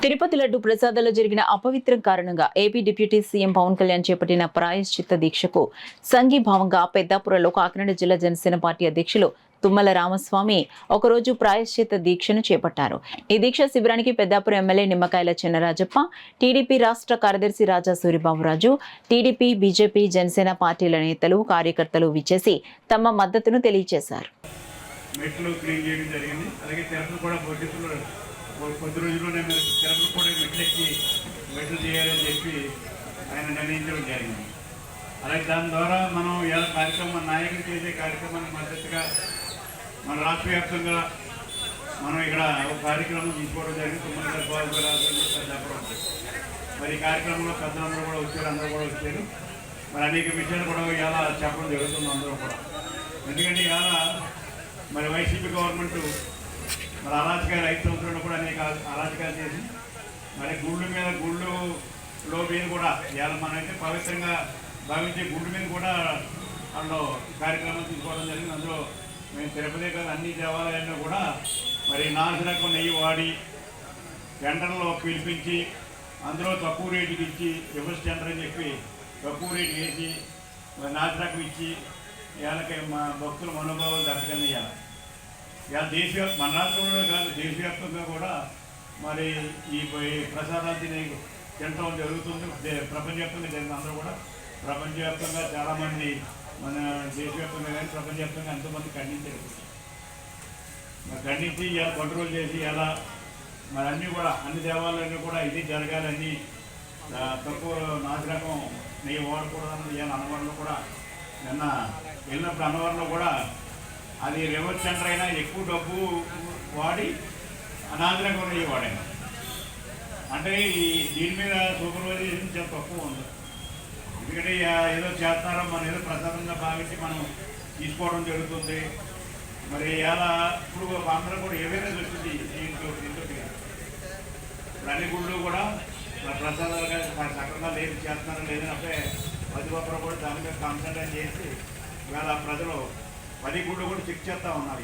తిరుపతి లడ్డు ప్రసాదాల్లో జరిగిన అపవిత్రం కారణంగా AP deputy CM Pawan Kalyan చేపట్టిన ప్రాయశ్చిత్త దీక్షకు సంఘీభావంగా పెద్దాపురంలో కాకినాడ జిల్లా జనసేన పార్టీ అధ్యక్షులు తుమ్మల రామస్వామి ఒకరోజు ప్రాయశ్చిత్త దీక్షను చేపట్టారు. ఈ దీక్ష శిబిరానికి పెద్దాపురం ఎమ్మెల్యే నిమ్మకాయల చినరాజప్ప, టీడీపీ రాష్ట్ర కార్యదర్శి రాజా సూరిబాబురాజు, టీడీపీ, బీజేపీ, జనసేన పార్టీల నేతలు, కార్యకర్తలు విచ్చేసి తమ మద్దతును తెలియజేశారు. కొద్ది రోజుల్లోనే మీరు తిరుపతి కూడా మెట్లు చేయాలని చెప్పి ఆయన నిర్ణయించడం జరిగింది. అలాగే దాని ద్వారా మనం ఇలా కార్యక్రమం నాయకులు చేసే కార్యక్రమానికి మద్దతుగా మన రాష్ట్ర వ్యాప్తంగా మనం ఇక్కడ ఒక కార్యక్రమం తీసుకోవడం జరిగింది. తుమ్మల బాబు చెప్పడం మరి ఈ కార్యక్రమంలో పెద్దలందరూ కూడా వచ్చారు, అందరూ కూడా వచ్చారు. మరి అనేక విషయాలు కూడా ఇలా చెప్పడం జరుగుతుంది అందరూ కూడా. ఎందుకంటే ఇలా మరి వైసీపీ గవర్నమెంట్ మరి అరాచకాలు 5 సంవత్సరాలు కూడా అనేక అరాచకాలు చేసి మరి గుళ్ళు మీద కూడా ఇవాళ మనమైతే పవిత్రంగా భావించే గుళ్ళు మీద కూడా అందులో కార్యక్రమం తీసుకోవడం జరిగింది. అందులో మేము తిరుపతి కాదు అన్ని దేవాలయాల్లో కూడా మరి నాసిరకం నెయ్యి వాడి టెండర్లో పిలిపించి అందులో తక్కువ రేటుకి ఇచ్చి రివర్స్ టెండర్ అని చెప్పి తక్కువ రేటు వేసి మరి నాసిరకం ఇచ్చి ఇవాళకి మా భక్తుల మనోభావాలు దెబ్బతిన్న ఇవాళ మన రాష్ట్రంలో కాదు దేశవ్యాప్తంగా కూడా మరి ఈ ప్రసాదాలు తినడం జరుగుతుంది. ప్రపంచవ్యాప్తంగా జరిగింది. అందరూ కూడా ప్రపంచవ్యాప్తంగా చాలామంది మన దేశవ్యాప్తంగా కానీ ప్రపంచవ్యాప్తంగా ఎంతోమంది ఖండించారు. మరి ఖండించి ఇలా కంట్రోల్ చేసి ఎలా మరి అన్నీ కూడా అన్ని దేవాలయాలు కూడా ఇది జరగాలని తక్కువ నాసిరకం నెయ్యి వాడకూడదని ఇవాళ అన్నవరంలో కూడా నిన్న వెళ్ళినప్పుడు అన్నవరంలో కూడా అది రివర్స్ సెంటర్ అయినా ఎక్కువ డబ్బు వాడి అనాథరకం నెయ్యి వాడాను. అంటే దీని మీద సూపర్వైజేషన్ చాలా తక్కువ ఉంది. ఎందుకంటే ఏదో చేస్తారో మనం ఏదో ప్రసాదంగా భావించి మనం తీసుకోవడం జరుగుతుంది. మరి ఇలా ఇప్పుడు అందరూ కూడా ఏవైనా దొరుకుతుంది దీంట్లో ఇప్పుడు అన్ని గుళ్ళు కూడా ప్రసాదాలుగా సక్రంగా లేదు చేస్తున్నారో లేదని అప్పుడే ప్రతి ఒక్కరు కూడా దాని మీద కాన్సన్ట్రేట్ చేసి ఇవాళ ప్రజలు 10 గుళ్ళు కూడా చెక్ చేస్తూ ఉన్నారు.